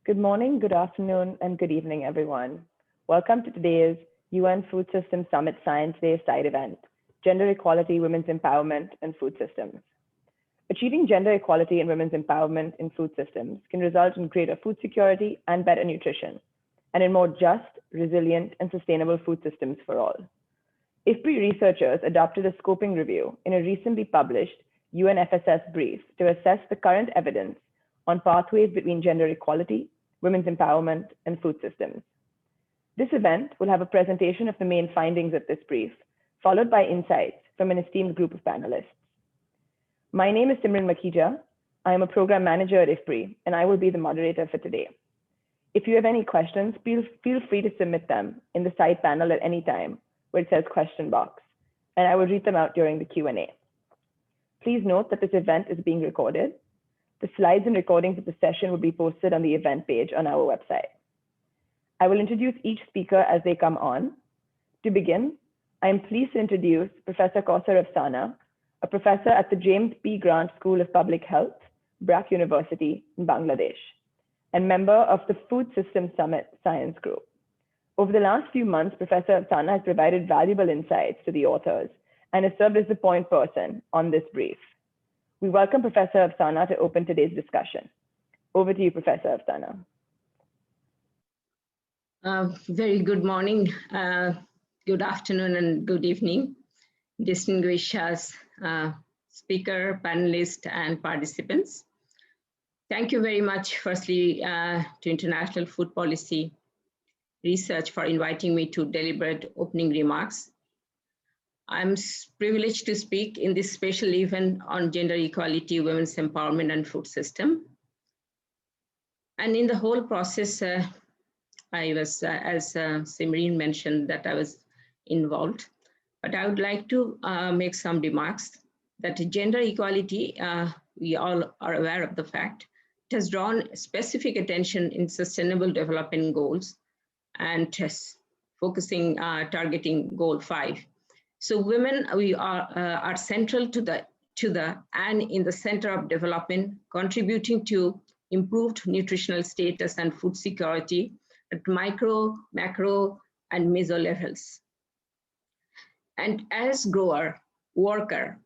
Good morning, good afternoon, and good evening, everyone. Welcome to today's UN Food Systems Summit Science Days side event, Gender Equality, Women's Empowerment, and Food Systems. Achieving gender equality and women's empowerment in food systems can result in greater food security and better nutrition, and in more just, resilient, and sustainable food systems for all. IFPRI researchers adopted a scoping review in a recently published UNFSS brief to assess the current evidence on pathways between gender equality, women's empowerment, and food systems. This event will have a presentation of the main findings of this brief, followed by insights from an esteemed group of panelists. My name is Simran Makhija. I am a program manager at IFPRI, and I will be the moderator for today. If you have any questions, feel free to submit them in the side panel at any time where it says question box, and I will read them out during the Q&A. Please note that this event is being recorded. The slides and recordings of the session will be posted on the event page on our website. I will introduce each speaker as they come on. To begin, I am pleased to introduce Professor Kaosar Afsana, a professor at the James P. Grant School of Public Health, BRAC University in Bangladesh, and member of the Food Systems Summit Science Group. Over the last few months, Professor Afsana has provided valuable insights to the authors and has served as the point person on this brief. We welcome Professor Afsana to open today's discussion. Over to you, Professor Afsana. Very good morning, good afternoon, and good evening, distinguished speaker, panelists, and participants. Thank you very much, firstly, to International Food Policy Research for inviting me to deliberate opening remarks. I'm privileged to speak in this special event on gender equality, women's empowerment, and food system. And in the whole process, I was, as Simran mentioned, that I was involved. But I would like to make some remarks that gender equality, we all are aware of the fact, it has drawn specific attention in Sustainable Development Goals and focusing, targeting Goal 5. So women, we are central to the and in the center of development, contributing to improved nutritional status and food security at micro, macro, and meso levels. And as grower, worker,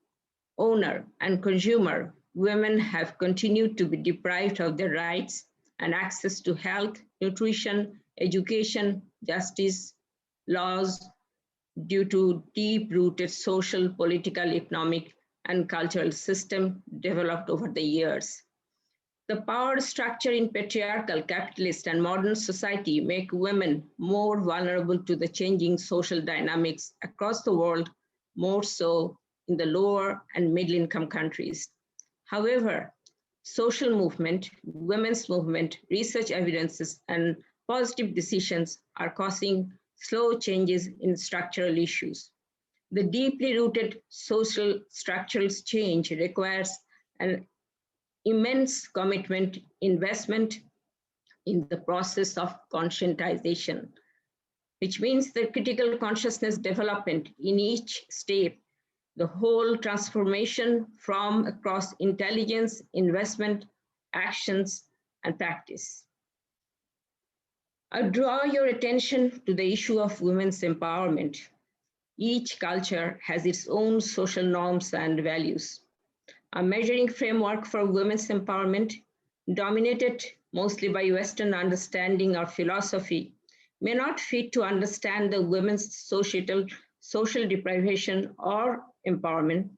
owner, and consumer, women have continued to be deprived of their rights and access to health, nutrition, education, justice, laws, due to deep-rooted social, political, economic, and cultural system developed over the years. The power structure in patriarchal, capitalist, and modern society make women more vulnerable to the changing social dynamics across the world, more so in the lower and middle-income countries. However, social movement, women's movement, research evidences, and positive decisions are causing slow changes in structural issues. The deeply rooted social structural change requires an immense commitment, investment in the process of conscientization, which means the critical consciousness development in each step, the whole transformation from across intelligence, investment, actions, and practice. I draw your attention to the issue of women's empowerment. Each culture has its own social norms and values. A measuring framework for women's empowerment, dominated mostly by Western understanding or philosophy, may not fit to understand the women's social deprivation or empowerment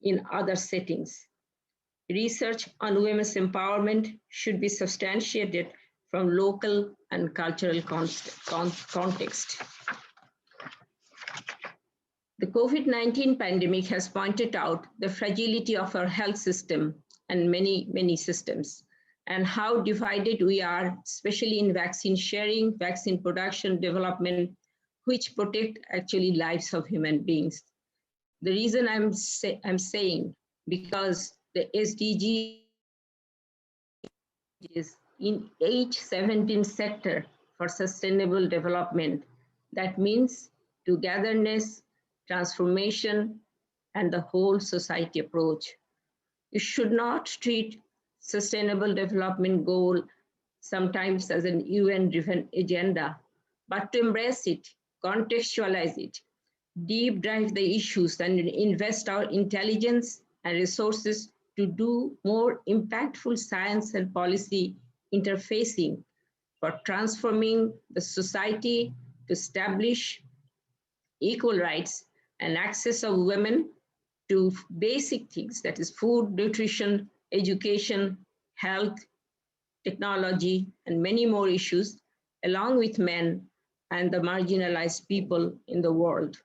in other settings. Research on women's empowerment should be substantiated from local and cultural context. The COVID-19 pandemic has pointed out the fragility of our health system and many systems, and how divided we are, especially in vaccine sharing, vaccine production, development, which protect actually lives of human beings. The reason I'm saying, because the SDG is in each 17 sector for sustainable development. That means togetherness, transformation, and the whole society approach. You should not treat sustainable development goal sometimes as an UN-driven agenda, but to embrace it, contextualize it, deep dive the issues, and invest our intelligence and resources to do more impactful science and policy interfacing for transforming the society to establish equal rights and access of women to basic things, that is food, nutrition, education, health, technology, and many more issues, along with men and the marginalized people in the world.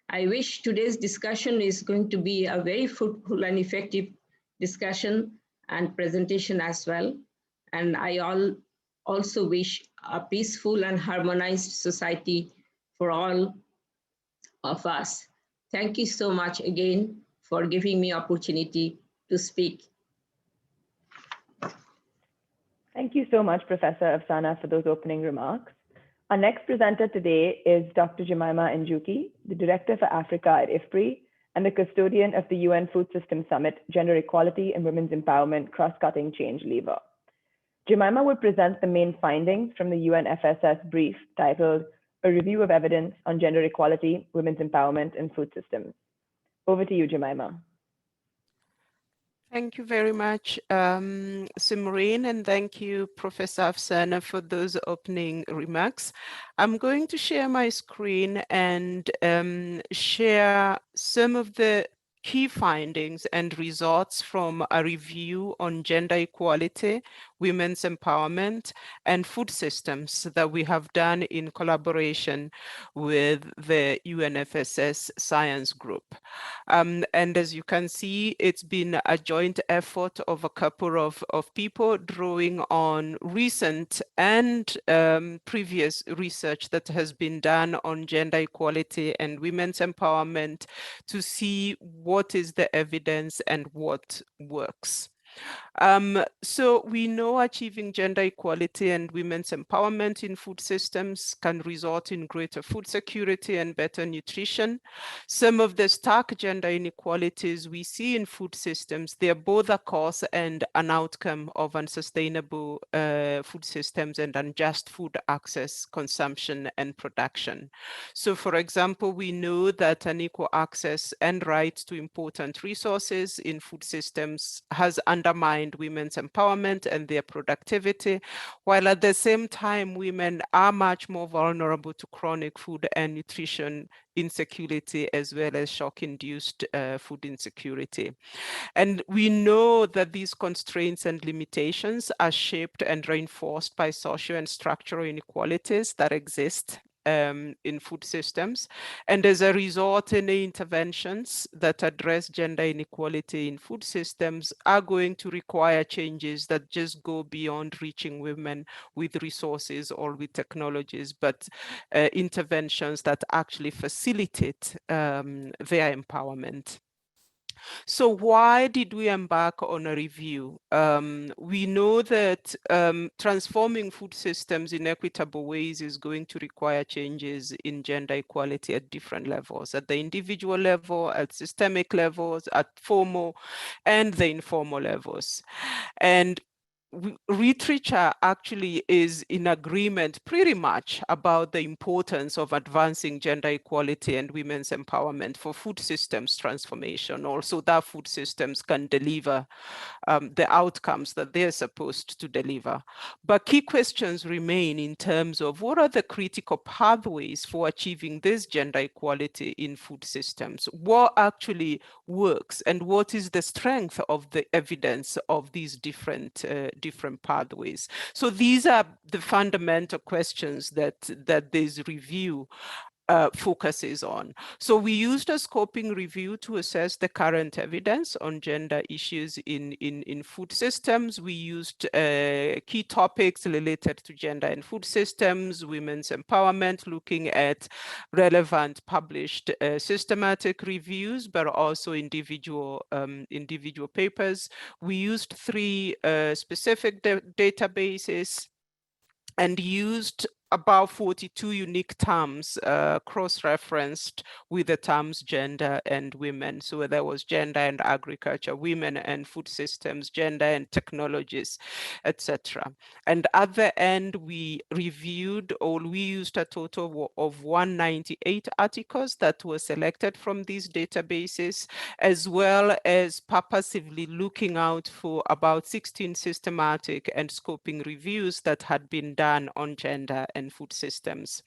I wish today's discussion is going to be a very fruitful and effective discussion and presentation as well. And I also wish a peaceful and harmonized society for all of us. Thank you so much again for giving me opportunity to speak. Thank you so much, Professor Afsana, for those opening remarks. Our next presenter today is Dr. Jemima Njuki, the Director for Africa at IFPRI and the custodian of the UN Food System Summit, Gender Equality and Women's Empowerment Cross-Cutting Change Lever. Jemima will present the main findings from the UNFSS brief titled A Review of Evidence on Gender Equality, Women's Empowerment and Food Systems. Over to you, Jemima. Thank you very much, Simreen, and thank you, Professor Afsana, for those opening remarks. I'm going to share my screen and share some of the key findings and results from a review on gender equality, women's empowerment, and food systems that we have done in collaboration with the UNFSS Science Group. And as you can see, it's been a joint effort of a couple of people drawing on recent and previous research that has been done on gender equality and women's empowerment to see what is the evidence and what works. So we know achieving gender equality and women's empowerment in food systems can result in greater food security and better nutrition. Some of the stark gender inequalities we see in food systems, they're both a cause and an outcome of unsustainable food systems and unjust food access, consumption, and production. So for example, we know that unequal access and rights to important resources in food systems has undermined women's empowerment and their productivity, while at the same time, women are much more vulnerable to chronic food and nutrition insecurity, as well as shock-induced food insecurity. And we know that these constraints and limitations are shaped and reinforced by social and structural inequalities that exist in food systems. And as a result, any interventions that address gender inequality in food systems are going to require changes that just go beyond reaching women with resources or with technologies, but interventions that actually facilitate their empowerment. So why did we embark on a review? We know that transforming food systems in equitable ways is going to require changes in gender equality at different levels, at the individual level, at systemic levels, at formal and the informal levels. And literature actually is in agreement pretty much about the importance of advancing gender equality and women's empowerment for food systems transformation, also that food systems can deliver the outcomes that they're supposed to deliver. But key questions remain in terms of what are the critical pathways for achieving this gender equality in food systems? What actually works, and what is the strength of the evidence of these different pathways? So these are the fundamental questions that this review focuses on. So we used a scoping review to assess the current evidence on gender issues in food systems. We used key topics related to gender and food systems, women's empowerment, looking at relevant published systematic reviews, but also individual papers. We used 3 specific databases and used about 42 unique terms cross-referenced with the terms gender and women. So there was gender and agriculture, women and food systems, gender and technologies, etc. And at the end, we reviewed, or we used a total of 198 articles that were selected from these databases, as well as purposively looking out for about 16 systematic and scoping reviews that had been done on gender and food systems.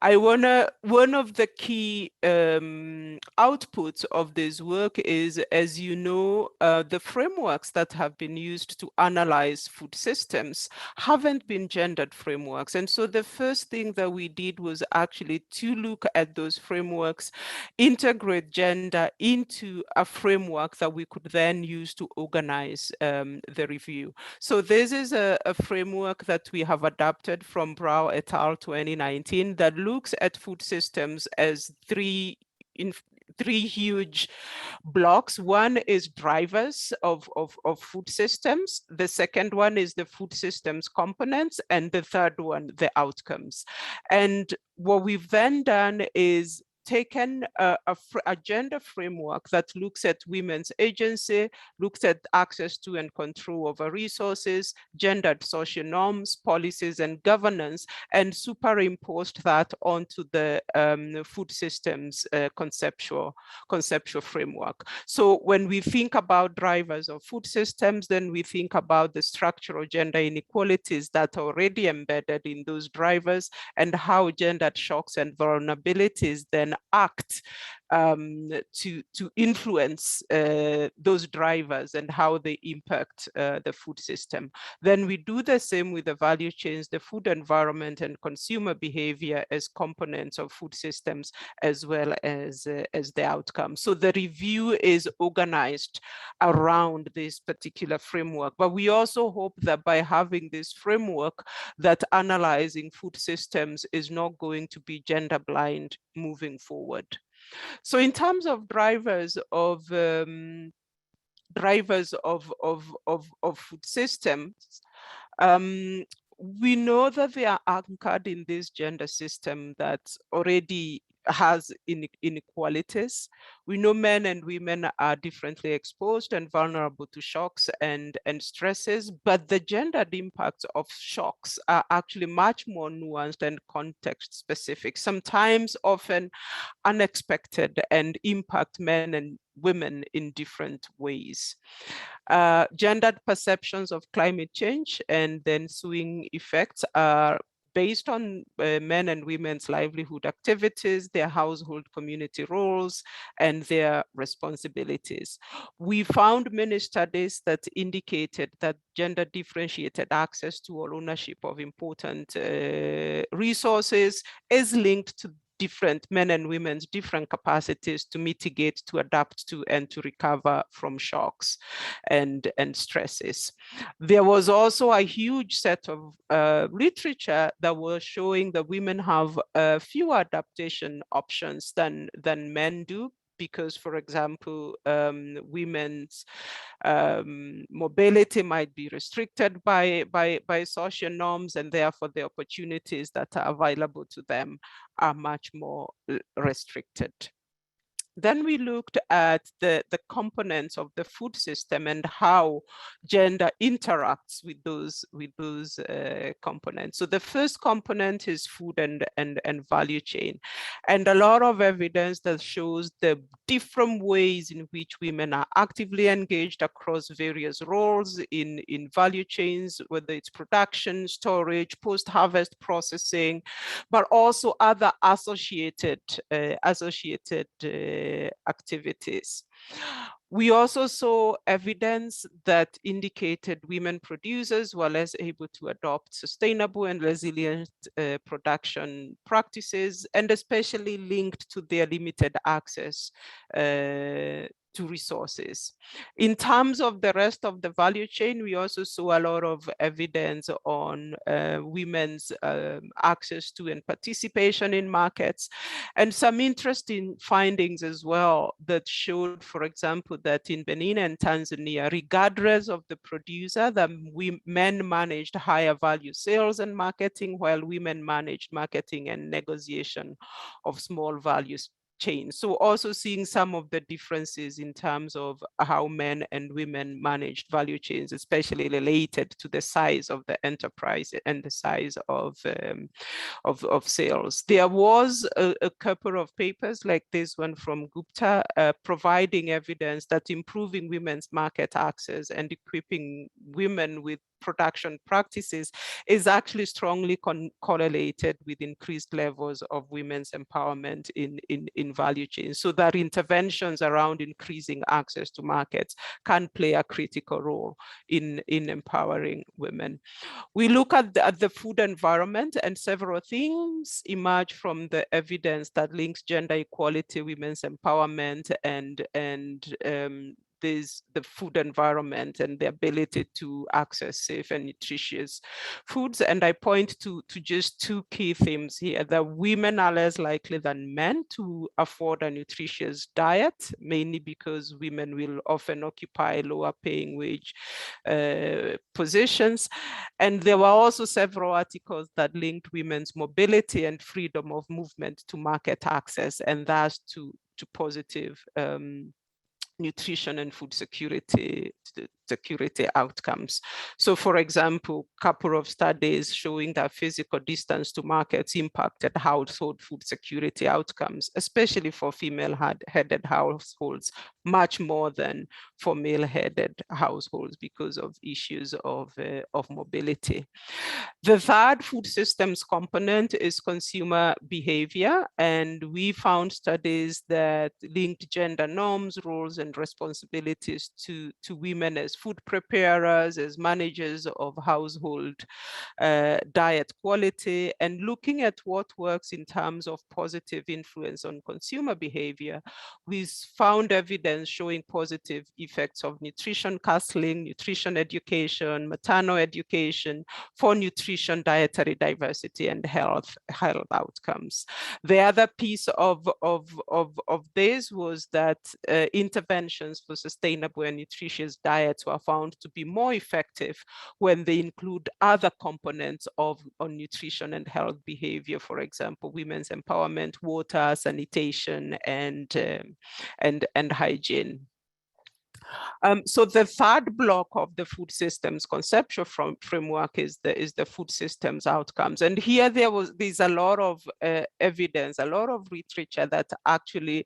One of the key outputs of this work is, as you know, the frameworks that have been used to analyze food systems haven't been gendered frameworks. And so the first thing that we did was actually to look at those frameworks, integrate gender into a framework that we could then use to organize the review. So this is a framework that we have adapted from Brow et al. 2019 that looks at food systems as three huge blocks. One is drivers of food systems. The second one is the food systems components. And the third one, the outcomes. And what we've then done is taken a gender framework that looks at women's agency, looks at access to and control over resources, gendered social norms, policies, and governance, and superimposed that onto the food systems conceptual framework. So when we think about drivers of food systems, then we think about the structural gender inequalities that are already embedded in those drivers and how gendered shocks and vulnerabilities then act to influence those drivers and how they impact the food system. Then we do the same with the value chains, the food environment and consumer behavior as components of food systems, as well as the outcome. So the review is organized around this particular framework. But we also hope that by having this framework, that analyzing food systems is not going to be gender blind moving forward. So in terms of drivers of food systems, we know that they are anchored in this gender system that already has inequalities. We know men and women are differently exposed and vulnerable to shocks and stresses, but the gendered impacts of shocks are actually much more nuanced and context specific, sometimes often unexpected, and impact men and women in different ways. Gendered perceptions of climate change and the ensuing effects are based on men and women's livelihood activities, their household community roles, and their responsibilities. We found many studies that indicated that gender differentiated access to or ownership of important resources is linked to different men and women's different capacities to mitigate, to adapt to, and to recover from shocks and stresses. There was also a huge set of literature that was showing that women have fewer adaptation options than men do, because, for example, women's mobility might be restricted by social norms, and therefore the opportunities that are available to them are much more restricted. Then we looked at the components of the food system and how gender interacts with those components. So the first component is food and value chain, and a lot of evidence that shows the different ways in which women are actively engaged across various roles in value chains, whether it's production, storage, post-harvest processing, but also other associated activities. We also saw evidence that indicated women producers were less able to adopt sustainable and resilient production practices, and especially linked to their limited access to resources. In terms of the rest of the value chain, we also saw a lot of evidence on women's access to and participation in markets, and some interesting findings as well that showed, for example, that in Benin and Tanzania, regardless of the producer, that men managed higher value sales and marketing, while women managed marketing and negotiation of small values chains. So also seeing some of the differences in terms of how men and women managed value chains, especially related to the size of the enterprise and the size of sales. There was a couple of papers like this one from Gupta providing evidence that improving women's market access and equipping women with production practices is actually strongly correlated with increased levels of women's empowerment in value chains, so that interventions around increasing access to markets can play a critical role in empowering women. We look at the food environment, and several things emerge from the evidence that links gender equality, women's empowerment, and the food environment and the ability to access safe and nutritious foods. And I point to just two key themes here: that women are less likely than men to afford a nutritious diet, mainly because women will often occupy lower paying wage positions. And there were also several articles that linked women's mobility and freedom of movement to market access, and thus to positive nutrition and food security outcomes. So for example, a couple of studies showing that physical distance to markets impacted household food security outcomes, especially for female-headed households, much more than for male-headed households because of issues of mobility. The third food systems component is consumer behavior, and we found studies that linked gender norms, roles, and responsibilities to women as food preparers, as managers of household diet quality, and looking at what works in terms of positive influence on consumer behavior. We found evidence showing positive effects of nutrition counseling, nutrition education, maternal education for nutrition, dietary diversity, and health outcomes. The other piece of this was that interventions for sustainable and nutritious diets were found to be more effective when they include other components on nutrition and health behavior, for example, women's empowerment, water, sanitation, and hygiene. So the third block of the food systems conceptual framework is the food systems outcomes. And here there's a lot of evidence, a lot of literature that actually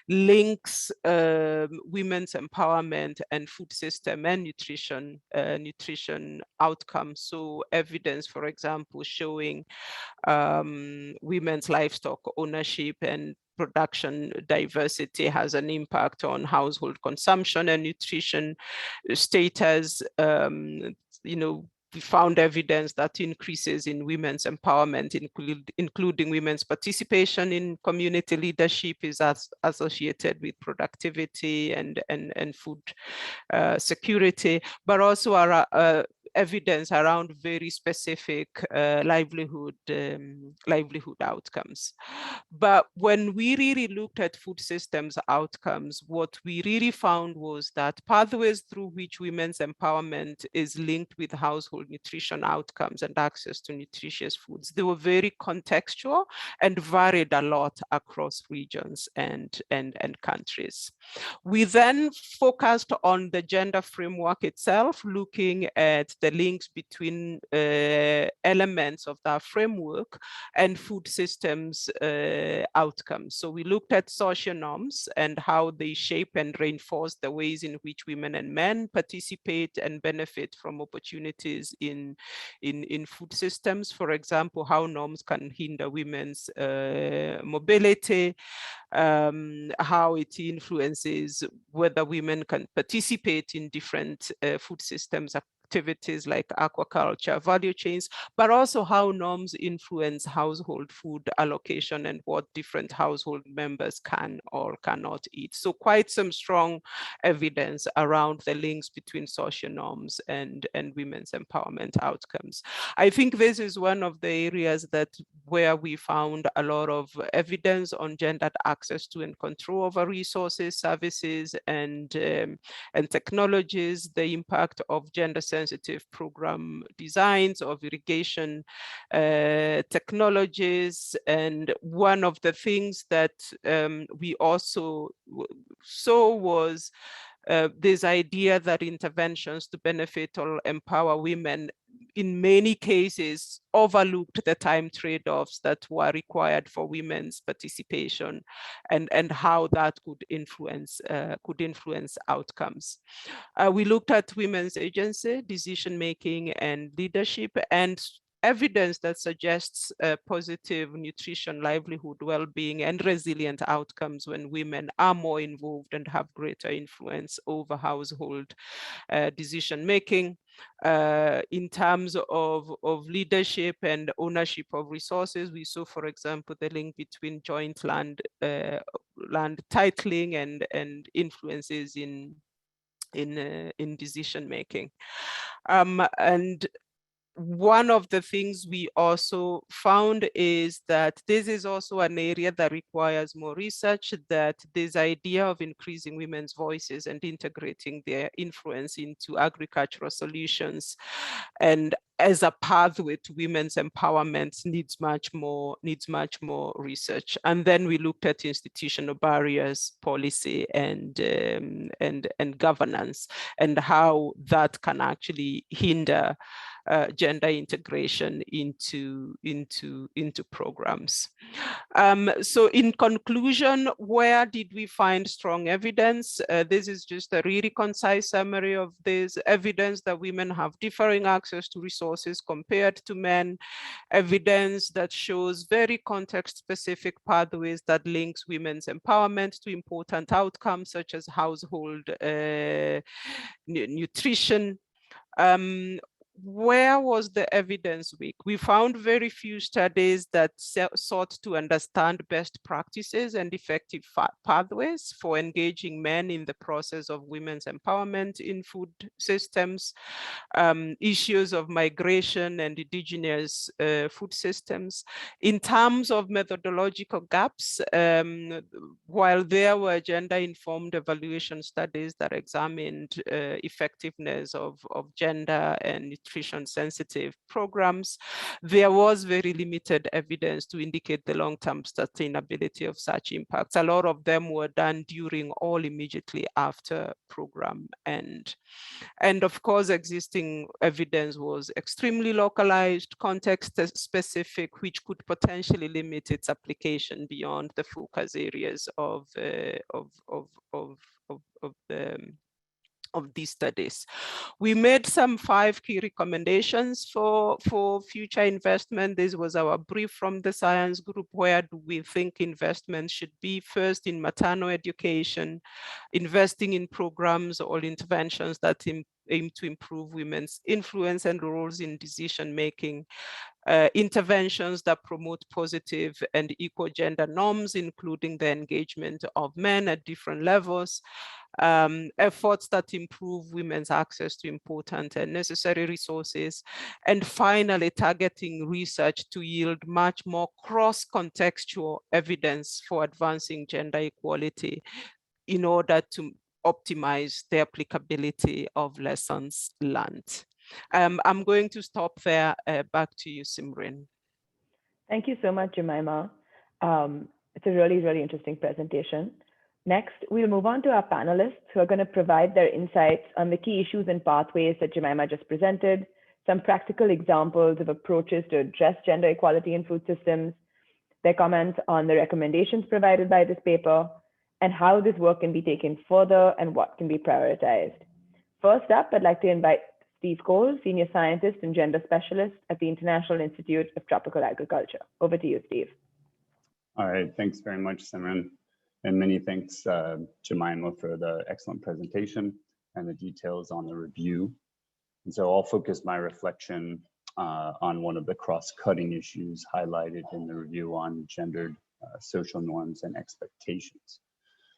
links women's empowerment and food system and nutrition outcomes. So evidence, for example, showing women's livestock ownership and production diversity has an impact on household consumption and nutrition status. We found evidence that increases in women's empowerment, including women's participation in community leadership, is associated with productivity and food security, but also evidence around very specific livelihood outcomes. But when we really looked at food systems outcomes, what we really found was that pathways through which women's empowerment is linked with household nutrition outcomes and access to nutritious foods, they were very contextual and varied a lot across regions and countries. We then focused on the gender framework itself, looking at the links between elements of that framework and food systems outcomes. So we looked at social norms and how they shape and reinforce the ways in which women and men participate and benefit from opportunities in food systems. For example, how norms can hinder women's mobility, how it influences whether women can participate in different food systems activities like aquaculture, value chains, but also how norms influence household food allocation and what different household members can or cannot eat. So quite some strong evidence around the links between social norms and women's empowerment outcomes. I think this is one of the areas where we found a lot of evidence on gendered access to and control over resources, services, and technologies, the impact of gender-sensitive program designs of irrigation technologies. And one of the things that we also saw was this idea that interventions to benefit or empower women in many cases overlooked the time trade-offs that were required for women's participation and how that could influence outcomes. We looked at women's agency, decision-making, and leadership, and evidence that suggests positive nutrition, livelihood, well-being, and resilient outcomes when women are more involved and have greater influence over household decision-making. In terms of leadership and ownership of resources, we saw, for example, the link between joint land titling and influences in decision-making. And one of the things we also found is that this is also an area that requires more research, that this idea of increasing women's voices and integrating their influence into agricultural solutions and as a pathway to women's empowerment needs much more research. And then we looked at institutional barriers, policy, and governance, and how that can actually hinder gender integration into programs. So in conclusion, where did we find strong evidence? This is just a really concise summary of this evidence that women have differing access to resources compared to men, evidence that shows very context-specific pathways that links women's empowerment to important outcomes such as household nutrition. Where was the evidence weak? We found very few studies that sought to understand best practices and effective pathways for engaging men in the process of women's empowerment in food systems, issues of migration and indigenous food systems. In terms of methodological gaps, while there were gender-informed evaluation studies that examined effectiveness of gender and nutrition-sensitive programs, there was very limited evidence to indicate the long-term sustainability of such impacts. A lot of them were done during or immediately after program end. And of course, existing evidence was extremely localized, context-specific, which could potentially limit its application beyond the focus areas of these studies. We made some 5 key recommendations for future investment. This was our brief from the science group. Where do we think investment should be? First, in maternal education, investing in programs or interventions that aim to improve women's influence and roles in decision-making, interventions that promote positive and equal gender norms, including the engagement of men at different levels, efforts that improve women's access to important and necessary resources, and finally, targeting research to yield much more cross-contextual evidence for advancing gender equality in order to optimize the applicability of lessons learned. I'm going to stop there. Back to you, Simran. Thank you so much, Jemima. It's a really, really interesting presentation. Next, we'll move on to our panelists who are going to provide their insights on the key issues and pathways that Jemima just presented, some practical examples of approaches to address gender equality in food systems, their comments on the recommendations provided by this paper, and how this work can be taken further and what can be prioritized. First up, I'd like to invite Steve Cole, Senior Scientist and Gender Specialist at the International Institute of Tropical Agriculture. Over to you, Steve. All right, thanks very much, Simran. And many thanks, Jemima, for the excellent presentation and the details on the review. And so I'll focus my reflection on one of the cross-cutting issues highlighted in the review on gendered social norms and expectations.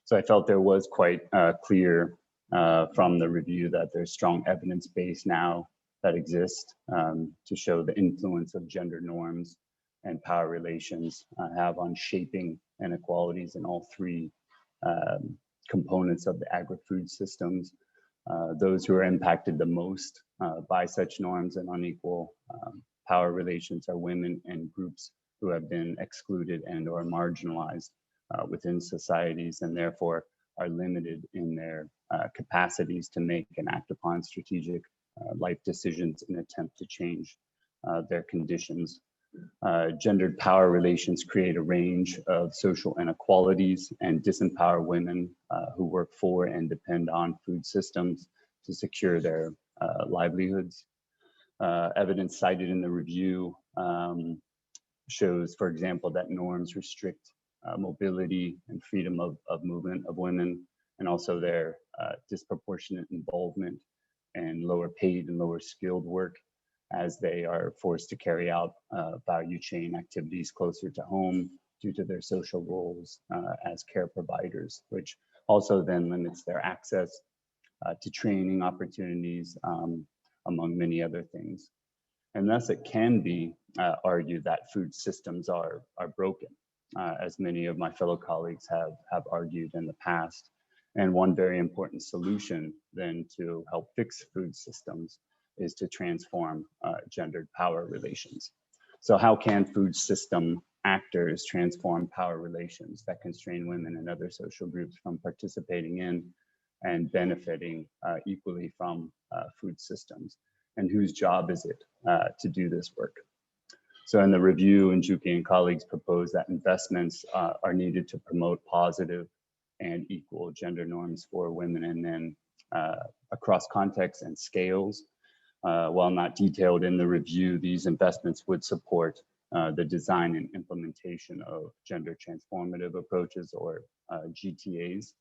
So I felt there was quite clear from the review that there's strong evidence base now that exists to show the influence of gender norms and power relations have on shaping inequalities in all three components of the agri-food systems. Those who are impacted the most by such norms and unequal power relations are women and groups who have been excluded and or marginalized within societies, and therefore are limited in their capacities to make and act upon strategic life decisions in an attempt to change their conditions. Gendered power relations create a range of social inequalities and disempower women who work for and depend on food systems to secure their livelihoods. Evidence cited in the review shows, for example, that norms restrict mobility and freedom of movement of women, and also their disproportionate involvement in lower paid and lower skilled work as they are forced to carry out value chain activities closer to home due to their social roles as care providers, which also then limits their access to training opportunities, among many other things. And thus it can be argued that food systems are broken, as many of my fellow colleagues have argued in the past. And one very important solution then to help fix food systems is to transform gendered power relations. So how can food system actors transform power relations that constrain women and other social groups from participating in and benefiting equally from food systems? And whose job is it to do this work? So in the review, Njuki and colleagues propose that investments are needed to promote positive and equal gender norms for women and men across contexts and scales. While not detailed in the review, these investments would support the design and implementation of gender transformative approaches, or GTAs.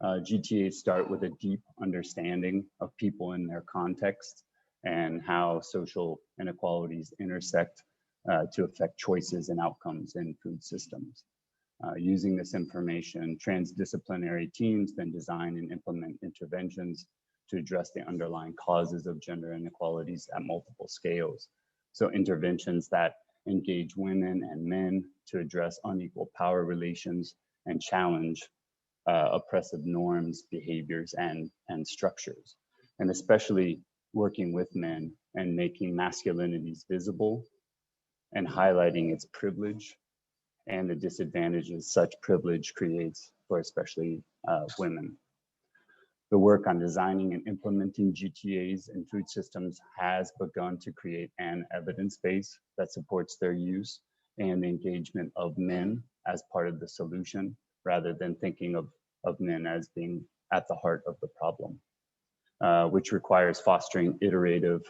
GTAs start with a deep understanding of people in their context and how social inequalities intersect to affect choices and outcomes in food systems. Using this information, transdisciplinary teams then design and implement interventions to address the underlying causes of gender inequalities at multiple scales. So interventions that engage women and men to address unequal power relations and challenge oppressive norms, behaviors, and structures. And especially working with men and making masculinities visible and highlighting its privilege and the disadvantages such privilege creates for especially women. The work on designing and implementing GTAs in food systems has begun to create an evidence base that supports their use and the engagement of men as part of the solution, rather than thinking of men as being at the heart of the problem, which requires fostering iterative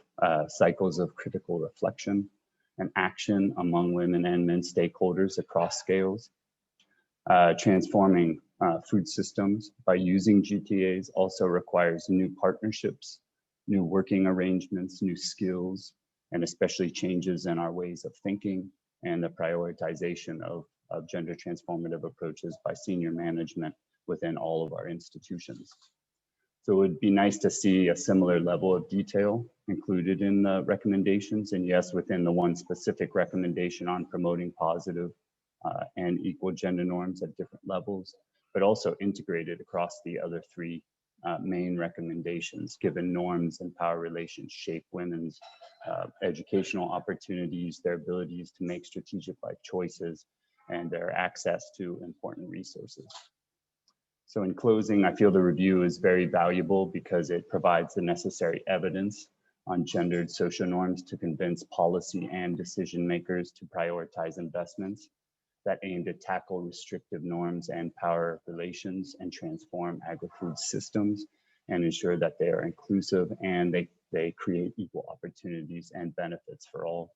cycles of critical reflection and action among women and men stakeholders across scales. Transforming food systems by using GTAs also requires new partnerships, new working arrangements, new skills, and especially changes in our ways of thinking and the prioritization of gender transformative approaches by senior management within all of our institutions. So it would be nice to see a similar level of detail included in the recommendations, and yes, within the one specific recommendation on promoting positive and equal gender norms at different levels, but also integrated across the other three main recommendations, given norms and power relations shape women's educational opportunities, their abilities to make strategic life choices, and their access to important resources. So in closing, I feel the review is very valuable because it provides the necessary evidence on gendered social norms to convince policy and decision makers to prioritize investments that aim to tackle restrictive norms and power relations and transform agri-food systems and ensure that they are inclusive and they create equal opportunities and benefits for all.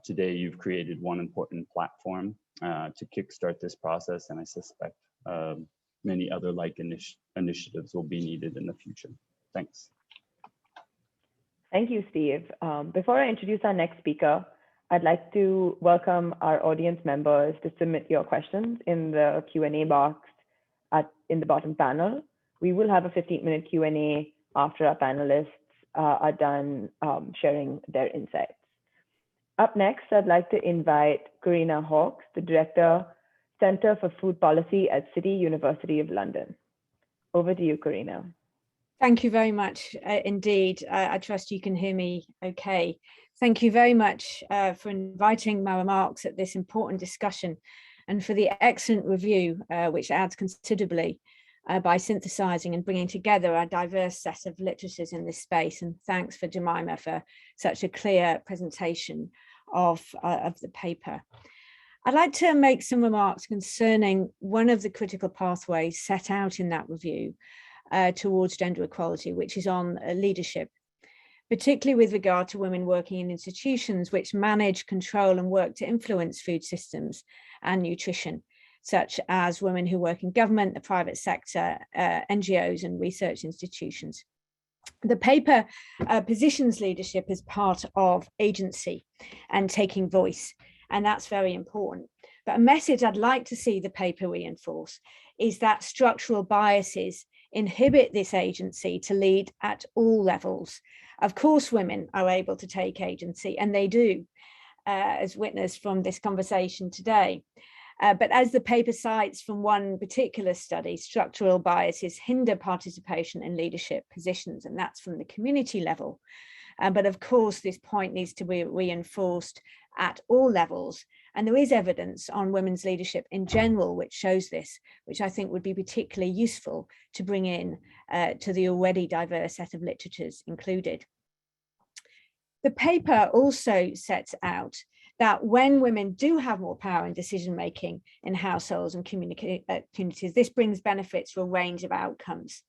Today, you've created one important platform to kickstart this process, and I suspect many other like initiatives will be needed in the future. Thanks. Thank you, Steve. Before I introduce our next speaker, I'd like to welcome our audience members to submit your questions in the Q&A box in the bottom panel. We will have a 15-minute Q&A after our panelists are done sharing their insights. Up next, I'd like to invite Karina Hawkes, the Director, Center for Food Policy at City University of London. Over to you, Karina. Thank you very much indeed. I trust you can hear me okay. Thank you very much for inviting my remarks at this important discussion and for the excellent review, which adds considerably by synthesizing and bringing together a diverse set of literatures in this space. And thanks for Jemima for such a clear presentation of the paper. I'd like to make some remarks concerning one of the critical pathways set out in that review towards gender equality, which is on leadership, particularly with regard to women working in institutions which manage, control, and work to influence food systems and nutrition, such as women who work in government, the private sector, NGOs, and research institutions. The paper positions leadership as part of agency and taking voice, and that's very important. But a message I'd like to see the paper reinforce is that structural biases inhibit this agency to lead at all levels. Of course, women are able to take agency, and they do, as witnessed from this conversation today. But as the paper cites from one particular study, structural biases hinder participation in leadership positions, and that's from the community level. But of course, this point needs to be reinforced at all levels. And there is evidence on women's leadership in general, which shows this, which I think would be particularly useful to bring in to the already diverse set of literatures included. The paper also sets out that when women do have more power in decision-making in households and communities, this brings benefits for a range of outcomes.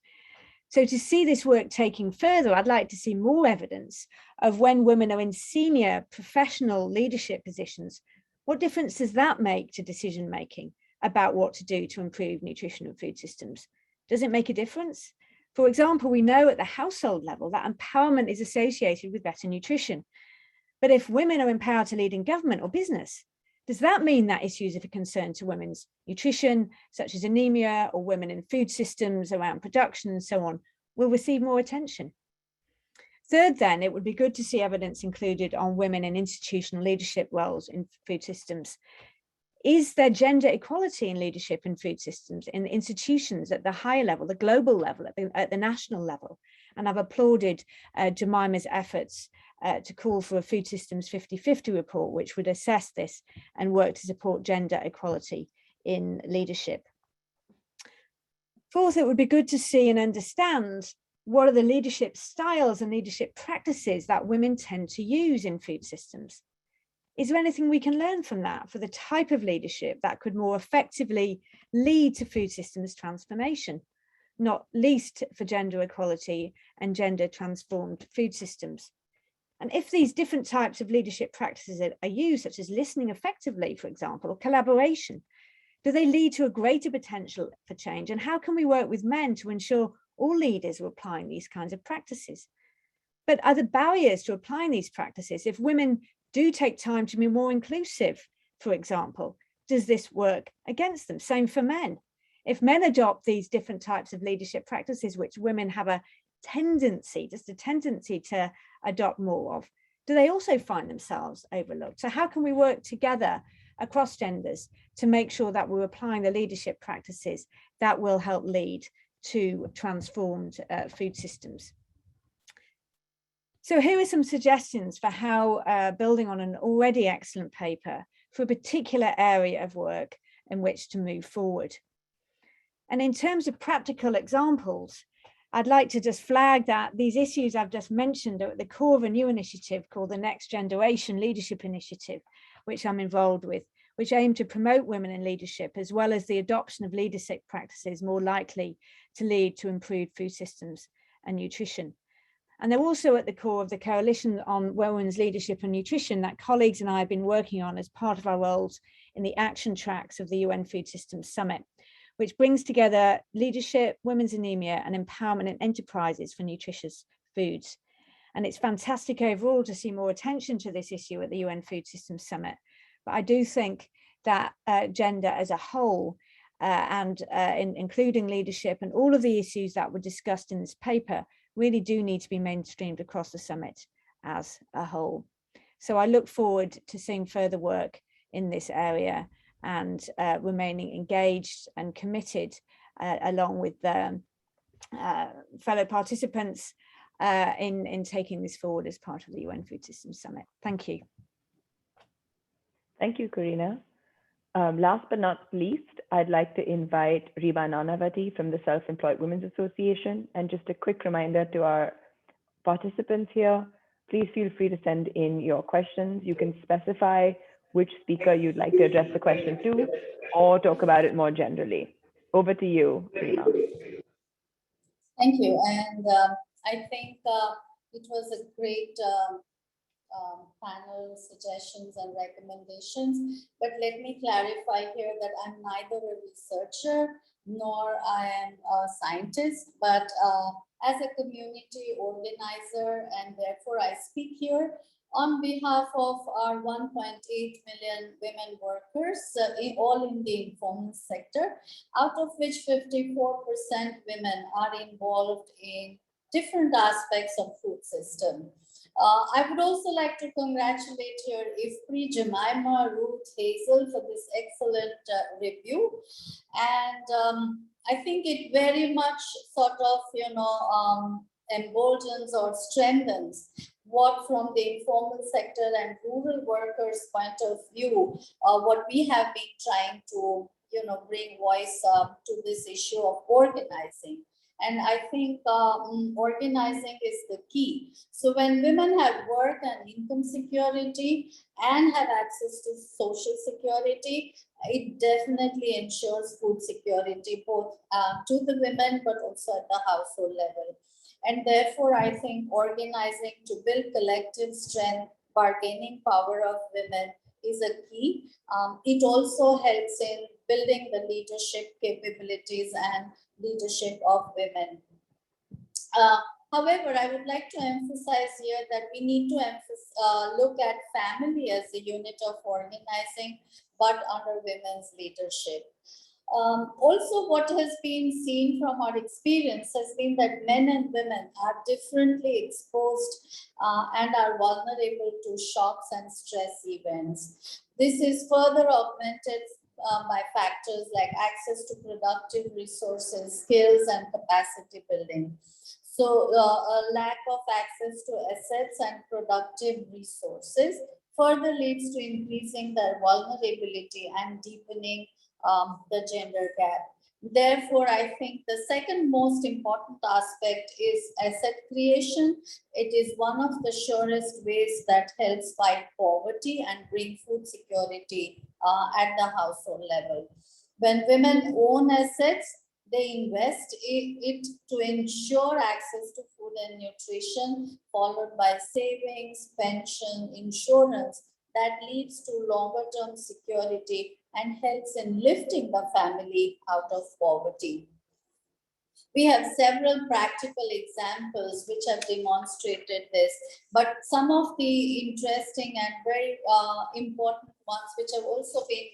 So to see this work taking further, I'd like to see more evidence of when women are in senior professional leadership positions, what difference does that make to decision-making about what to do to improve nutrition and food systems? Does it make a difference? For example, we know at the household level that empowerment is associated with better nutrition. But if women are empowered to lead in government or business, does that mean that issues of concern to women's nutrition, such as anemia or women in food systems around production and so on, will receive more attention? Third, then, it would be good to see evidence included on women in institutional leadership roles in food systems. Is there gender equality in leadership in food systems, in institutions at the higher level, the global level, at the national level? And I've applauded Jemima's efforts to call for a food systems 50-50 report, which would assess this and work to support gender equality in leadership. Fourth, it would be good to see and understand what are the leadership styles and leadership practices that women tend to use in food systems. Is there anything we can learn from that for the type of leadership that could more effectively lead to food systems transformation, not least for gender equality and gender transformed food systems? And if these different types of leadership practices are used, such as listening effectively, for example, or collaboration, do they lead to a greater potential for change? And how can we work with men to ensure all leaders are applying these kinds of practices? But are the barriers to applying these practices, if women do take time to be more inclusive, for example, does this work against them? Same for men. If men adopt these different types of leadership practices, which women have a tendency, just a tendency to adopt more of, do they also find themselves overlooked? So how can we work together across genders to make sure that we're applying the leadership practices that will help lead to transformed food systems? So here are some suggestions for how, building on an already excellent paper, for a particular area of work in which to move forward. And in terms of practical examples, I'd like to just flag that these issues I've just mentioned are at the core of a new initiative called the Next Generation Leadership Initiative, which I'm involved with, which aim to promote women in leadership, as well as the adoption of leadership practices more likely to lead to improved food systems and nutrition. And they're also at the core of the Coalition on Women's Leadership and Nutrition that colleagues and I have been working on as part of our roles in the action tracks of the UN Food Systems Summit, which brings together leadership, women's anemia, and empowerment in enterprises for nutritious foods. And it's fantastic overall to see more attention to this issue at the UN Food Systems Summit. But I do think that gender as a whole, including leadership and all of the issues that were discussed in this paper, really do need to be mainstreamed across the summit as a whole. So I look forward to seeing further work in this area and remaining engaged and committed along with fellow participants in taking this forward as part of the UN Food Systems Summit. Thank you. Thank you, Karina. Last but not least, I'd like to invite Riba Nanavati from the Self-Employed Women's Association. And just a quick reminder to our participants here, please feel free to send in your questions. You can specify which speaker you'd like to address the question to, or talk about it more generally. Over to you, Riba. Thank you. And I think it was a great panel suggestions and recommendations, but let me clarify here that I'm neither a researcher nor I am a scientist, but as a community organizer, and therefore I speak here on behalf of our 1.8 million women workers, all in the informal sector, out of which 54% women are involved in different aspects of food system. I would also like to congratulate here IFPRI, Jemima, Ruth, Hazel for this excellent review. And I think it very much sort of, emboldens or strengthens what from the informal sector and rural workers' point of view, what we have been trying to, bring voice to this issue of organizing. And I think organizing is the key. So when women have work and income security and have access to social security, it definitely ensures food security, both to the women, but also at the household level. And therefore, I think organizing to build collective strength, bargaining power of women is a key. It also helps in building the leadership capabilities and leadership of women. However, I would like to emphasize here that we need to look at family as a unit of organizing, but under women's leadership. Also, what has been seen from our experience has been that men and women are differently exposed and are vulnerable to shocks and stress events. This is further augmented by factors like access to productive resources, skills, and capacity building. So a lack of access to assets and productive resources further leads to increasing their vulnerability and deepening the gender gap. Therefore, I think the second most important aspect is asset creation. It is one of the surest ways that helps fight poverty and bring food security at the household level. When women own assets, they invest it to ensure access to food and nutrition, followed by savings, pension, insurance that leads to longer term security and helps in lifting the family out of poverty. We have several practical examples which have demonstrated this, but some of the interesting and very important ones which have also been,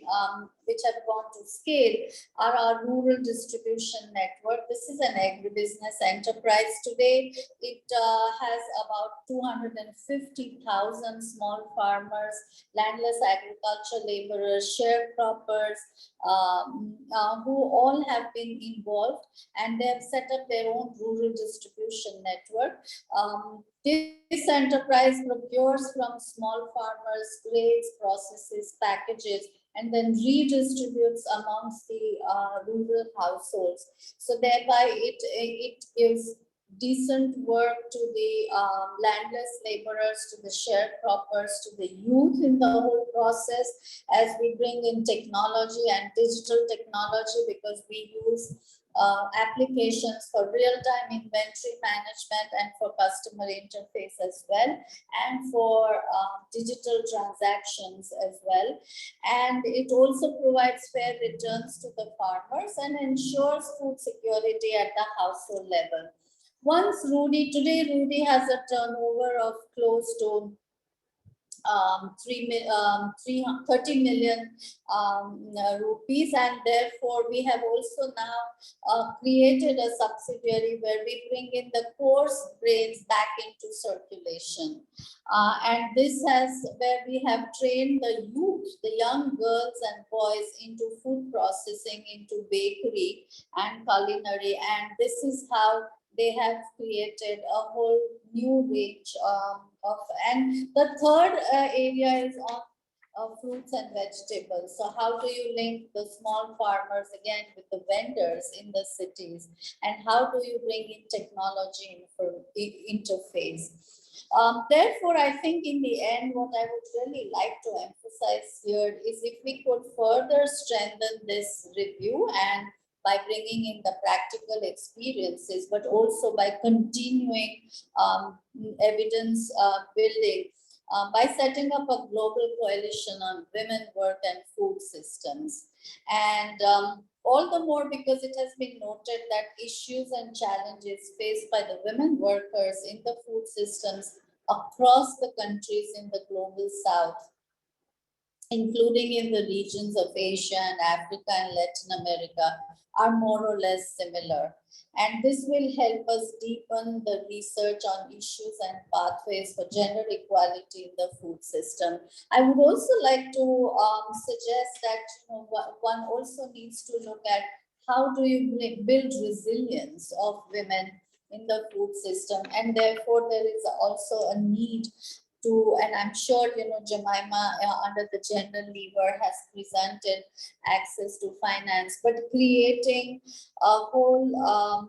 which have gone to scale are our rural distribution network. This is an agribusiness enterprise today. It has about 250,000 small farmers, landless agriculture laborers, sharecroppers, who all have been involved, and they have set up their own rural distribution network. This enterprise procures from small farmers grades, processes, packages, and then redistributes amongst the rural households. So thereby it gives decent work to the landless laborers, to the sharecroppers, to the youth in the whole process, as we bring in technology and digital technology, because we use applications for real-time inventory management and for customer interface as well, and for digital transactions as well. And it also provides fair returns to the farmers and ensures food security at the household level. Today Rudy has a turnover of close to 30 million rupees, and therefore we have also now created a subsidiary where we bring in the coarse grains back into circulation, and this has where we have trained the youth, the young girls and boys into food processing, into bakery and culinary, and this is how they have created a whole new range of, and the third area is on fruits and vegetables. So how do you link the small farmers again with the vendors in the cities, and how do you bring in technology interface? Therefore, I think in the end, what I would really like to emphasize here is if we could further strengthen this review and by bringing in the practical experiences, but also by continuing evidence building, by setting up a global coalition on women, work and food systems. And all the more because it has been noted that issues and challenges faced by the women workers in the food systems across the countries in the global south, including in the regions of Asia and Africa and Latin America, are more or less similar. And this will help us deepen the research on issues and pathways for gender equality in the food system. I would also like to suggest that one also needs to look at how do you build resilience of women in the food system, and therefore there is also a need to, and I'm sure, Jemima under the gender lever has presented access to finance, but creating a whole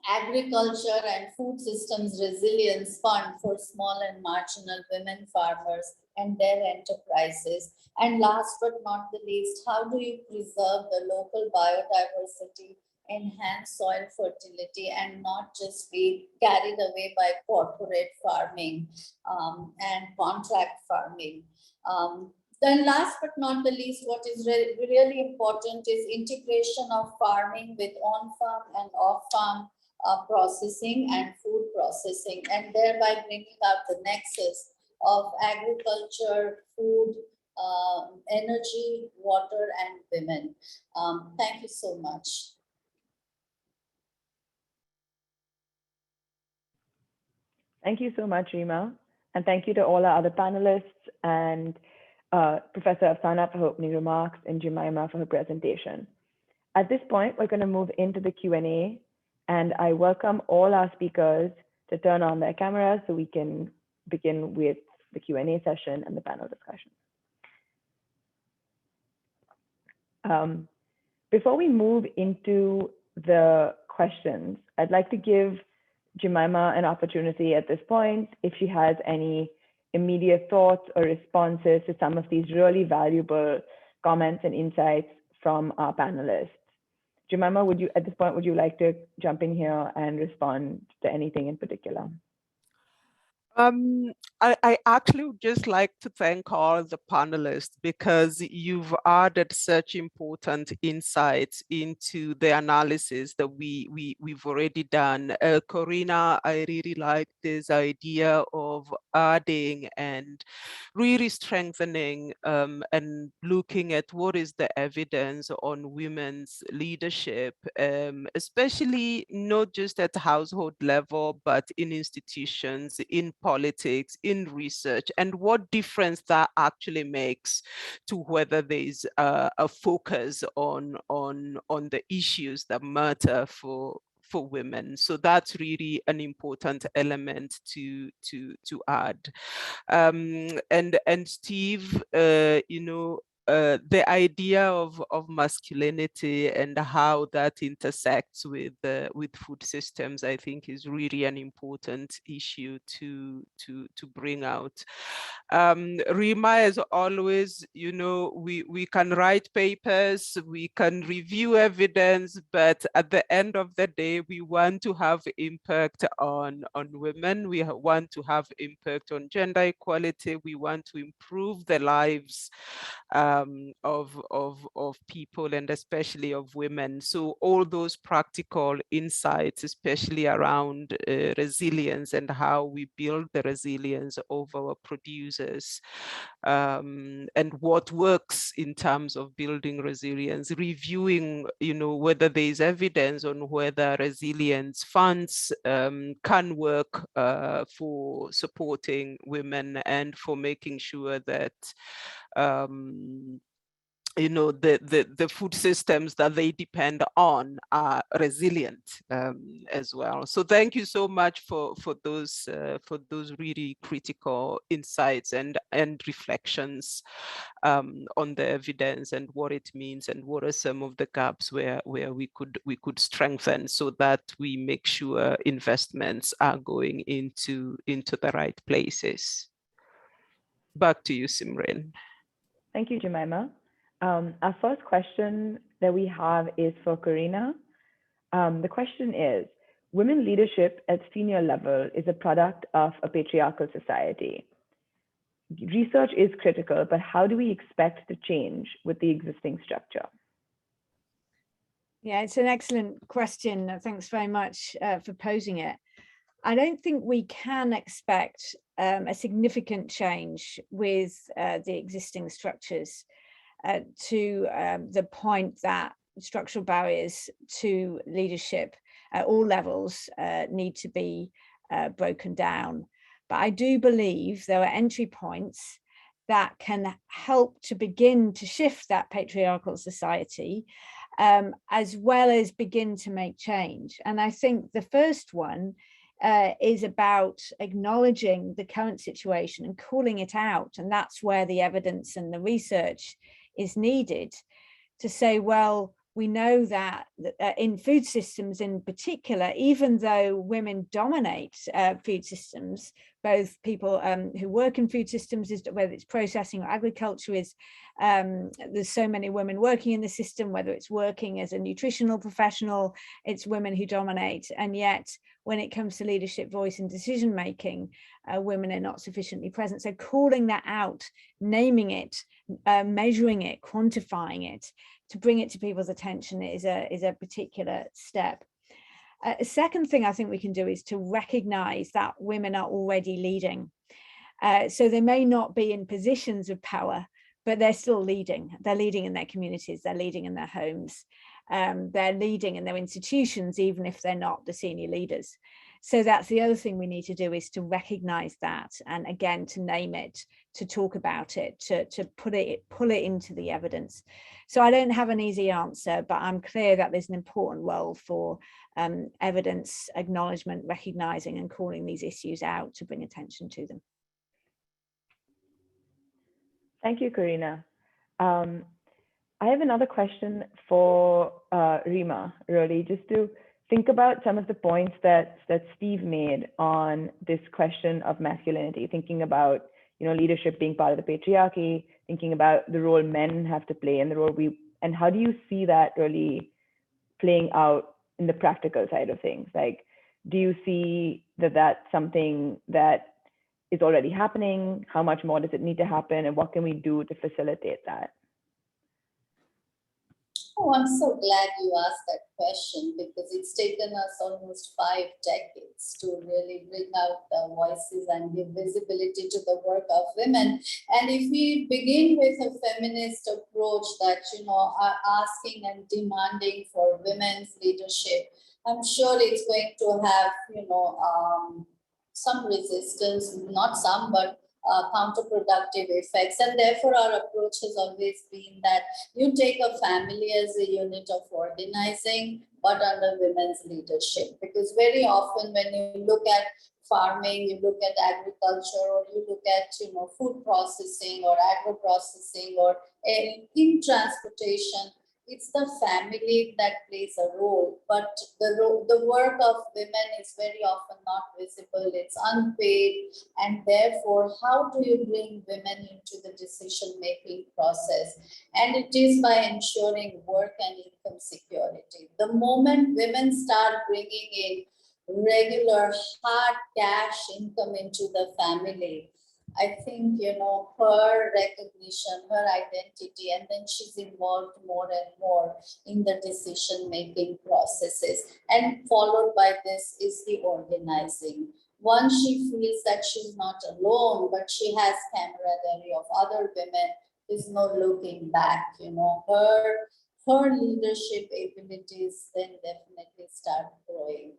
agriculture and food systems resilience fund for small and marginal women farmers and their enterprises. And last but not the least, how do you preserve the local biodiversity, enhance soil fertility, and not just be carried away by corporate farming and contract farming? Then last but not the least, what is really important is integration of farming with on-farm and off-farm processing and food processing, and thereby bringing out the nexus of agriculture, food, energy, water, and women. Thank you so much. Thank you so much, Rima. And thank you to all our other panelists and Professor Afsana for her opening remarks and Jemima for her presentation. At this point, we're going to move into the Q&A, and I welcome all our speakers to turn on their cameras so we can begin with the Q&A session and the panel discussion. Before we move into the questions, I'd like to give Jemima an opportunity at this point if she has any immediate thoughts or responses to some of these really valuable comments and insights from our panelists. Jemima, at this point, would you like to jump in here and respond to anything in particular? I actually would just like to thank all the panelists because you've added such important insights into the analysis that we've already done. Corina, I really like this idea of adding and really strengthening and looking at what is the evidence on women's leadership, especially not just at household level, but in institutions, in politics, in research, and what difference that actually makes to whether there's a focus on the issues that matter for women. So that's really an important element to add. And Steve, the idea of masculinity and how that intersects with food systems, I think, is really an important issue to bring out. Rima, as always, we can write papers, we can review evidence, but at the end of the day, we want to have impact on women. We want to have impact on gender equality. We want to improve the lives of people, and especially of women. So all those practical insights, especially around resilience and how we build the resilience of our producers, and what works in terms of building resilience, reviewing, whether there is evidence on whether resilience funds can work for supporting women and for making sure that the food systems that they depend on are resilient as well. So thank you so much for those really critical insights and reflections on the evidence and what it means, and what are some of the gaps where we could strengthen, so that we make sure investments are going into the right places. Back to you, Simran. Thank you, Jemima. Our first question that we have is for Karina. The question is, women leadership at senior level is a product of a patriarchal society. Research is critical, but how do we expect to change with the existing structure? Yeah, it's an excellent question. Thanks very much for posing it. I don't think we can expect a significant change with the existing structures to the point that structural barriers to leadership at all levels need to be broken down. But I do believe there are entry points that can help to begin to shift that patriarchal society, as well as begin to make change. And I think the first one is about acknowledging the current situation and calling it out. And that's where the evidence and the research is needed to say, well, we know that in food systems in particular, even though women dominate food systems, both people who work in food systems, whether it's processing or agriculture, there's so many women working in the system, whether it's working as a nutritional professional, it's women who dominate. And yet, when it comes to leadership, voice and decision making, women are not sufficiently present. So calling that out, naming it, measuring it, quantifying it, to bring it to people's attention is a particular step. A second thing I think we can do is to recognize that women are already leading. So they may not be in positions of power, but they're still leading. They're leading in their communities, they're leading in their homes, they're leading in their institutions, even if they're not the senior leaders. So that's the other thing we need to do, is to recognize that, and again, to name it, to talk about it, to pull it into the evidence. So I don't have an easy answer, but I'm clear that there's an important role for evidence, acknowledgement, recognizing and calling these issues out to bring attention to them. Thank you, Karina. I have another question for Rima, really, just to think about some of the points that Steve made on this question of masculinity, thinking about leadership being part of the patriarchy, thinking about the role men have to play and the role and how do you see that really playing out in the practical side of things? Like, do you see that that's something that is already happening? How much more does it need to happen? And what can we do to facilitate that? Oh, I'm so glad you asked that question, because it's taken us almost 5 decades to really bring out the voices and give visibility to the work of women. And if we begin with a feminist approach that, are asking and demanding for women's leadership, I'm sure it's going to have, some resistance, not some, but counterproductive effects. And therefore our approach has always been that you take a family as a unit of organizing, but under women's leadership. Because very often when you look at farming, you look at agriculture, or you look at food processing or agro-processing, or in transportation, it's the family that plays a role, but the work of women is very often not visible, it's unpaid, and therefore how do you bring women into the decision-making process? And it is by ensuring work and income security. The moment women start bringing in regular hard cash income into the family, I think, you know, her recognition, her identity, and then she's involved more and more in the decision-making processes. And followed by this is the organizing. Once she feels that she's not alone, but she has camaraderie of other women, there's no looking back, you know, her leadership abilities then definitely start growing.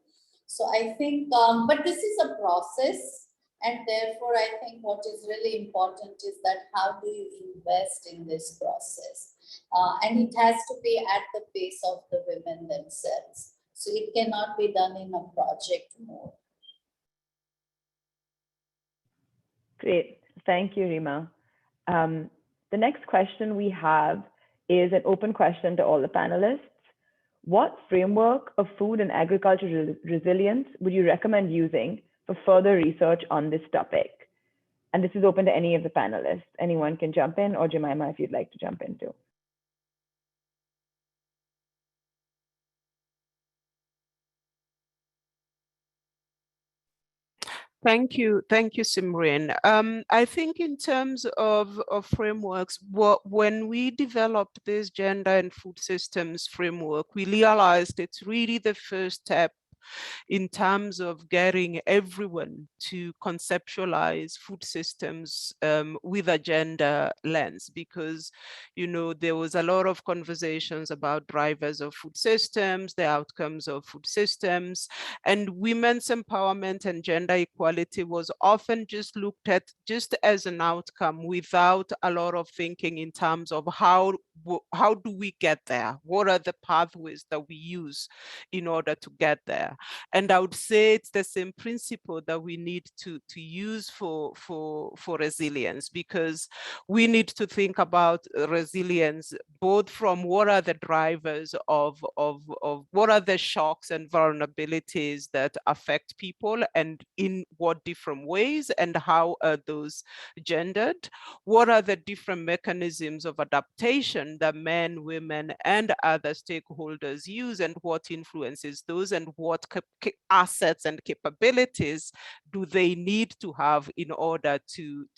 So I think, but this is a process, and therefore I think what is really important is that how do you invest in this process? And it has to be at the pace of the women themselves. So it cannot be done in a project mode. Great, thank you, Rima. The next question we have is an open question to all the panelists. What framework of food and agriculture resilience would you recommend using for further research on this topic? And this is open to any of the panelists. Anyone can jump in, or Jemima, if you'd like to jump in too. Thank you, Simran. I think in terms of frameworks, when we developed this gender and food systems framework, we realized it's really the first step in terms of getting everyone to conceptualize food systems with a gender lens, because, you know, there was a lot of conversations about drivers of food systems, the outcomes of food systems, and women's empowerment and gender equality was often just looked at just as an outcome without a lot of thinking in terms of how do we get there? What are the pathways that we use in order to get there? And I would say it's the same principle that we need to use for resilience, because we need to think about resilience both from what are the drivers of what are the shocks and vulnerabilities that affect people, and in what different ways, and how are those gendered? What are the different mechanisms of adaptation that men, women, and other stakeholders use, and what influences those, and what assets and capabilities do they need to have in order to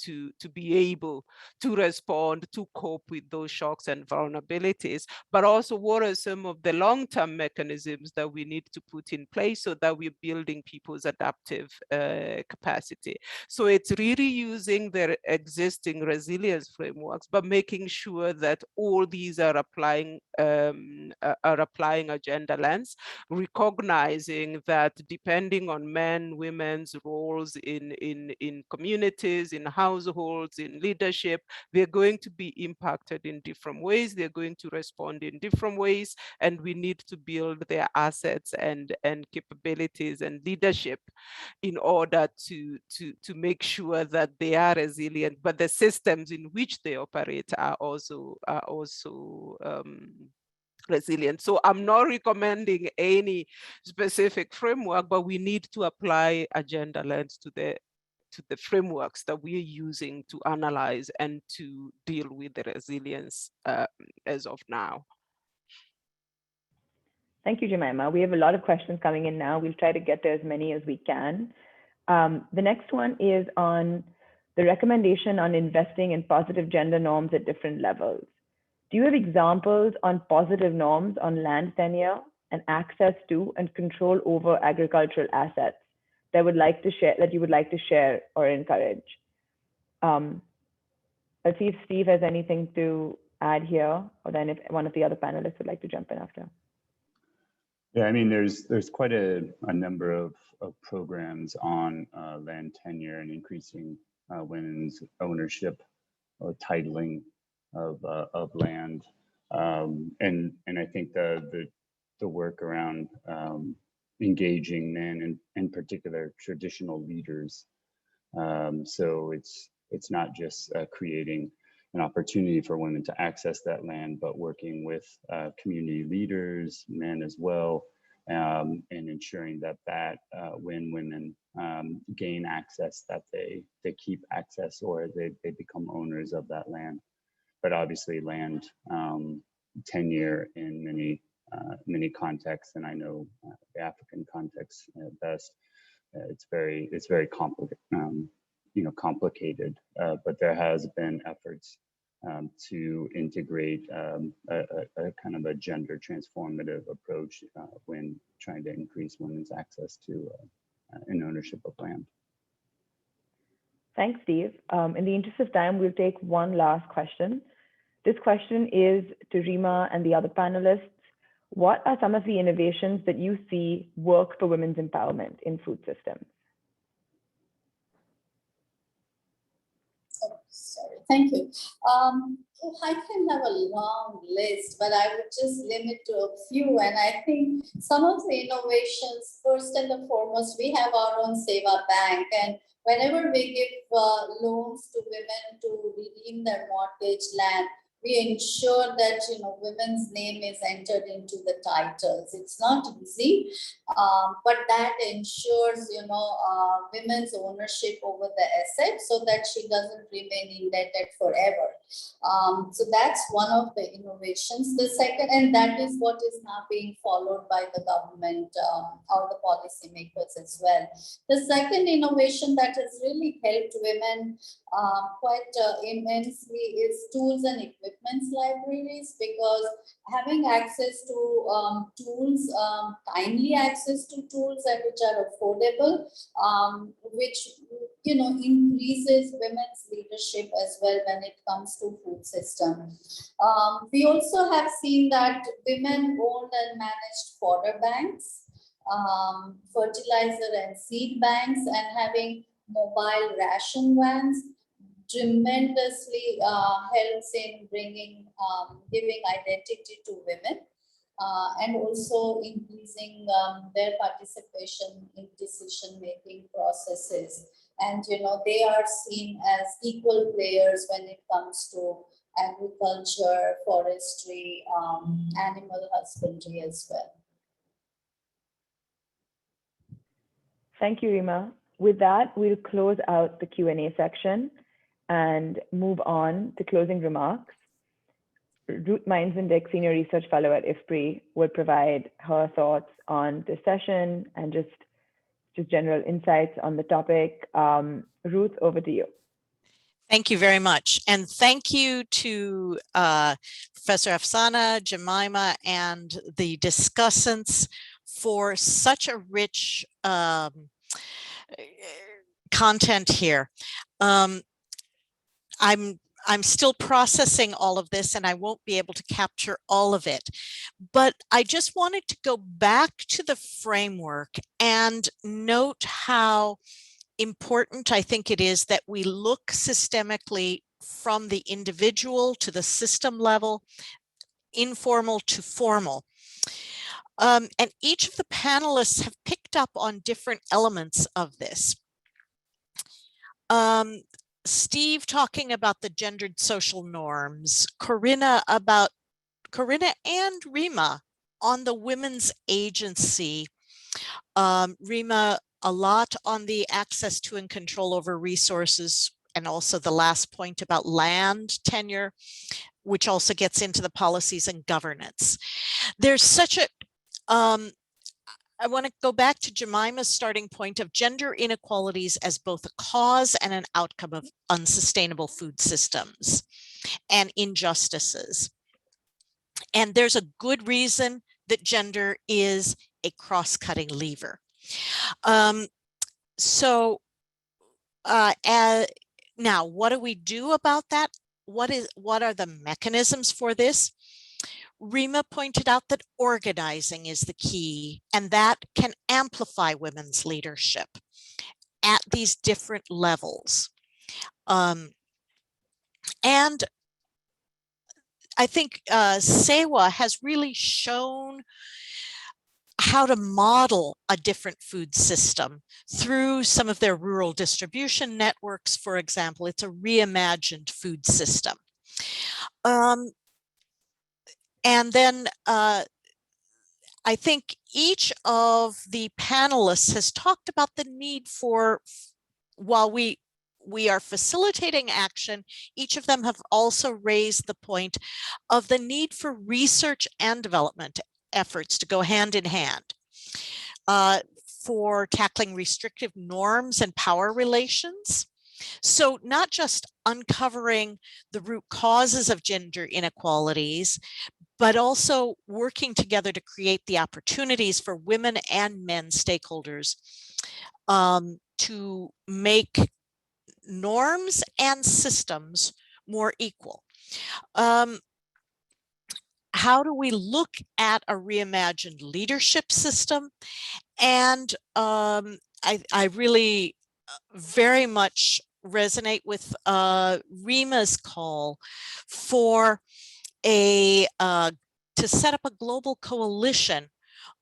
be able to respond, to cope with those shocks and vulnerabilities? But also, what are some of the long-term mechanisms that we need to put in place so that we're building people's adaptive capacity? So it's really using their existing resilience frameworks, but making sure that all these are applying a gender lens, recognizing that depending on men, women's roles in communities, in households, in leadership, they're going to be impacted in different ways. They're going to respond in different ways, and we need to build their assets and capabilities and leadership in order to make sure that they are resilient, but the systems in which they operate are also resilient. So I'm not recommending any specific framework, but we need to apply a gender lens to the frameworks that we're using to analyze and to deal with the resilience as of now. Thank you, Jemima. We have a lot of questions coming in now. We'll try to get to as many as we can. The next one is on the recommendation on investing in positive gender norms at different levels. Do you have examples on positive norms on land tenure and access to and control over agricultural assets that you would like to share or encourage? Let's see if Steve has anything to add here, or then if one of the other panelists would like to jump in after. Yeah, I mean, there's quite a number of programs on land tenure and increasing women's ownership or titling of land, and I think the work around engaging men, and in particular traditional leaders. So it's not just creating an opportunity for women to access that land, but working with community leaders, men as well, and ensuring that when women gain access, that they keep access, or they become owners of that land. But obviously land tenure in many contexts, and I know the African context best, it's very complicated. complicated, but there has been efforts to integrate a kind of a gender transformative approach when trying to increase women's access to and ownership of land. Thanks, Steve. In the interest of time, we'll take one last question. This question is to Rima and the other panelists. What are some of the innovations that you see work for women's empowerment in food systems? Oh, sorry, thank you. I can have a long list, but I would just limit to a few. And I think some of the innovations, first and foremost, we have our own SEWA bank. And whenever we give loans to women to redeem their mortgage land, we ensure that women's name is entered into the titles. It's not easy, but that ensures women's ownership over the asset so that she doesn't remain indebted forever. So that's one of the innovations. The second, and that is what is now being followed by the government or the policymakers as well. The second innovation that has really helped women quite immensely is tools and equipments libraries, because having access to tools, timely access to tools and which are affordable, which increases women's leadership as well when it comes to food system. We also have seen that women owned and managed fodder banks, fertilizer and seed banks, and having mobile ration vans tremendously helps in giving identity to women and also increasing their participation in decision-making processes. And they are seen as equal players when it comes to agriculture, forestry, animal husbandry as well. Thank you, Rima. With that, we'll close out the Q&A section and move on to closing remarks. Ruth Meinzendick, Senior Research Fellow at IFPRI, will provide her thoughts on this session and just general insights on the topic. Ruth, over to you. Thank you very much. And thank you to Professor Afsana, Jemima, and the discussants for such a rich content here. I'm still processing all of this and I won't be able to capture all of it, but I just wanted to go back to the framework and note how important I think it is that we look systemically from the individual to the system level, informal to formal. And each of the panelists have picked up on different elements of this. Steve talking about the gendered social norms, Corinna and Rima on the women's agency, Rima a lot on the access to and control over resources, and also the last point about land tenure, which also gets into the policies and governance. There's such a I want to go back to Jemima's starting point of gender inequalities as both a cause and an outcome of unsustainable food systems and injustices. And there's a good reason that gender is a cross-cutting lever. Now, what do we do about that? What are the mechanisms for this? Rima pointed out that organizing is the key, and that can amplify women's leadership at these different levels. And I think SEWA has really shown how to model a different food system through some of their rural distribution networks, for example. It's a reimagined food system. And then I think each of the panelists has talked about the need for, while we are facilitating action, each of them have also raised the point of the need for research and development efforts to go hand in hand for tackling restrictive norms and power relations, So not just uncovering the root causes of gender inequalities, but also working together to create the opportunities for women and men stakeholders to make norms and systems more equal. How do we look at a reimagined leadership system? And I really very much resonate with Rima's call for to set up a global coalition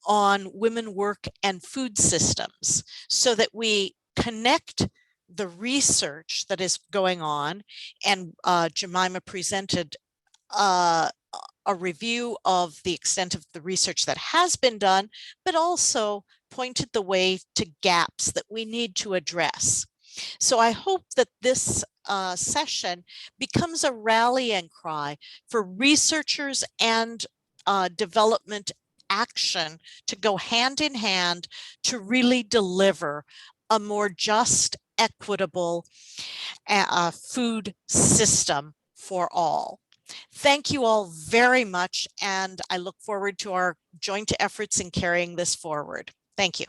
on women work and food systems so that we connect the research that is going on. And Jemima presented a review of the extent of the research that has been done, but also pointed the way to gaps that we need to address. So I hope that this session becomes a rallying cry for researchers and development action to go hand in hand to really deliver a more just, equitable food system for all. Thank you all very much, and I look forward to our joint efforts in carrying this forward. Thank you.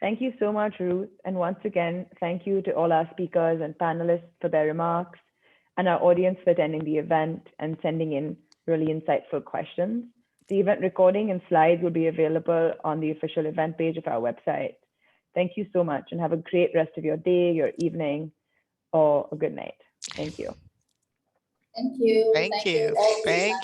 Thank you so much, Ruth. And once again, thank you to all our speakers and panelists for their remarks, and our audience for attending the event and sending in really insightful questions. The event recording and slides will be available on the official event page of our website. Thank you so much, and have a great rest of your day, your evening, or a good night. Thank you. Thank you. Thank you. all. Thank